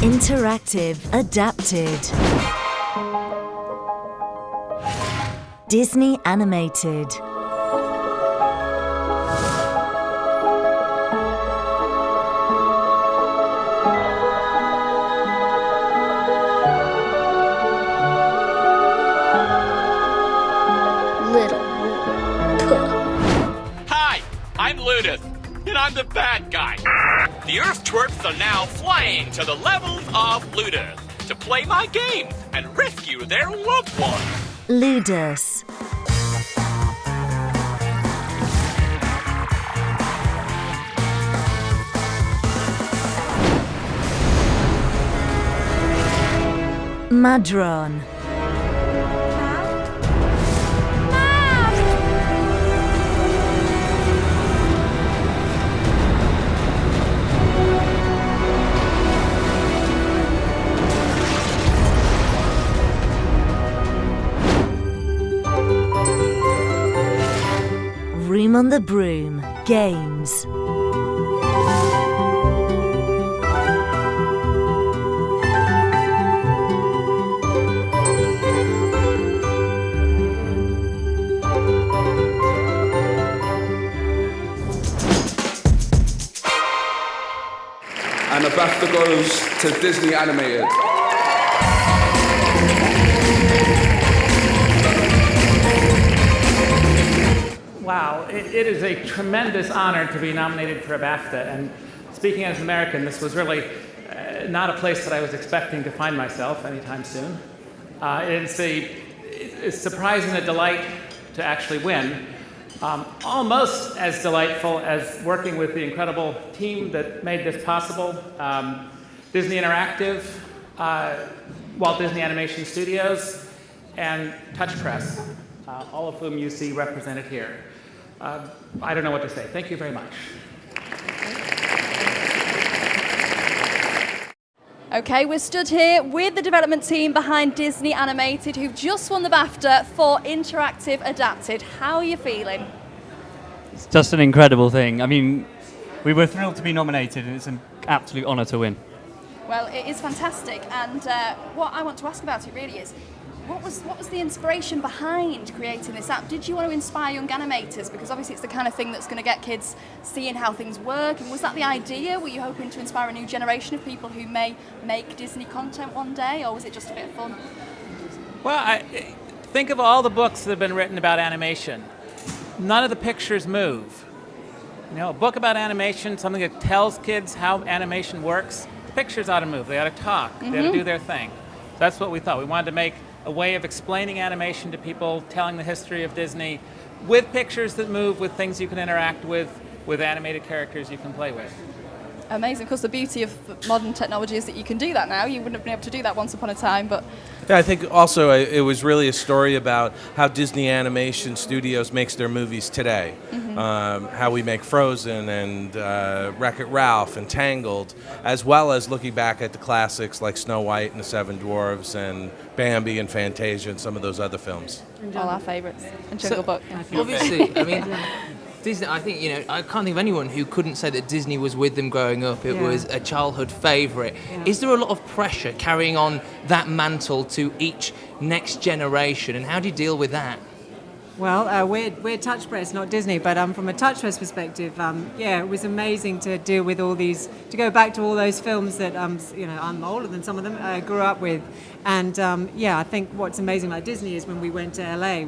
Interactive, adapted. Disney animated. Hi, I'm Ludus, and I'm the bad guy. The Earth twerps are now flying to the levels of Ludus to play my games and rescue their loved ones. Ludus. Madron. Room on the Broom, Games. And the BAFTA goes to Disney Animated. Wow, it is a tremendous honor to be nominated for a BAFTA, and speaking as an American, this was really not a place that I was expecting to find myself anytime soon. It's surprising and a delight to actually win. Almost as delightful as working with the incredible team that made this possible. Disney Interactive, Walt Disney Animation Studios, and Touch Press, all of whom you see represented here. I don't know what to say. Thank you very much. Okay, we're stood here with the development team behind Disney Animated, who've just won the BAFTA for Interactive Adapted. How are you feeling? It's just an incredible thing. I mean, we were thrilled to be nominated, and it's an absolute honour to win. Well, it is fantastic, and what I want to ask about it really is, what was the inspiration behind creating this app? Did you want to inspire young animators? Because obviously it's the kind of thing that's going to get kids seeing how things work. And was that the idea? Were you hoping to inspire a new generation of people who may make Disney content one day, or was it just a bit of fun? Well, think of all the books that have been written about animation. None of the pictures move. You know, a book about animation, something that tells kids how animation works, the pictures ought to move. They ought to talk. They ought to do their thing. So that's what we thought. We wanted to make a way of explaining animation to people, telling the history of Disney, with pictures that move, with things you can interact with animated characters you can play with. Amazing. Of course, the beauty of modern technology is that you can do that now. You wouldn't have been able to do that once upon a time, but... Yeah, I think also it was really a story about how Disney Animation Studios makes their movies today. How we make Frozen and Wreck-It Ralph and Tangled, as well as looking back at the classics like Snow White and the Seven Dwarfs and Bambi and Fantasia and some of those other films. All our favourites. And Jungle Book. Obviously, I mean, Disney, I think, I can't think of anyone who couldn't say that Disney was with them growing up. It was a childhood favourite. Is there a lot of pressure carrying on that mantle to each next generation, and how do you deal with that? Well, we're Touch Press, not Disney, but from a Touch Press perspective, it was amazing to deal with all these, to go back to all those films that, I'm older than some of them, grew up with. And I think what's amazing about Disney is when we went to LA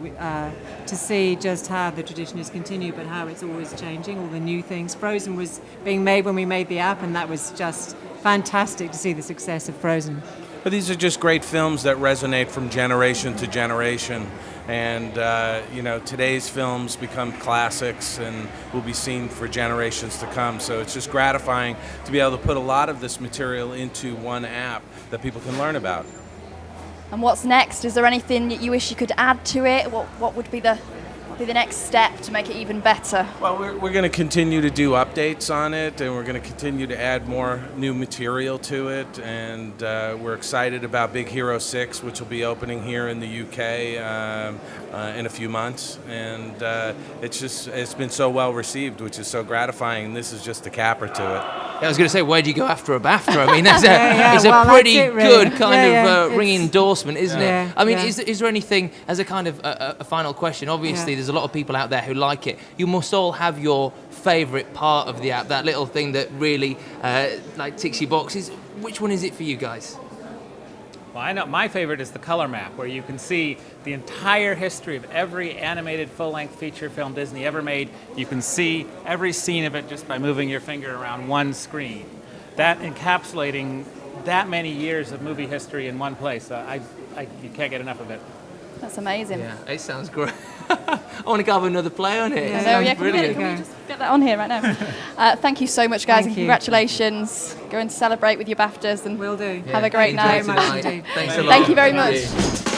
to see just how the tradition has continued, but how it's always changing, all the new things. Frozen was being made when we made the app, and that was just fantastic to see the success of Frozen. But these are just great films that resonate from generation to generation. And, today's films become classics and will be seen for generations to come. So it's just gratifying to be able to put a lot of this material into one app that people can learn about. And what's next? Is there anything that you wish you could add to it? What would be the next step to make it even better? Well, we're going to continue to do updates on it, and we're going to continue to add more new material to it. And we're excited about Big Hero 6, which will be opening here in the UK in a few months. And it's been so well received, which is so gratifying. And this is just a capper to it. I was going to say, where do you go after a BAFTA? I mean, that's it's well, a that's pretty it, really. good kind Yeah, of yeah. ringing endorsement, isn't Yeah, it? I mean, yeah. is there anything, as a kind of a final question, obviously Yeah. there's a lot of people out there who like it. You must all have your favourite part of the app, that little thing that really like ticks your boxes. Which one is it for you guys? Well, I know my favorite is the color map, where you can see the entire history of every animated full-length feature film Disney ever made. You can see every scene of it just by moving your finger around one screen. That encapsulating that many years of movie history in one place, you can't get enough of it. That's amazing. Yeah, it sounds great. I want to have another play on it. Yeah. It So, sounds yeah, can brilliant. we just get that on here right now? Thank you so much, guys, Thank and you. congratulations. Go and celebrate with your BAFTAs and Will do. have a great Enjoy night. Very much tonight. indeed. Thanks a lot. Thank you very much. Thank you.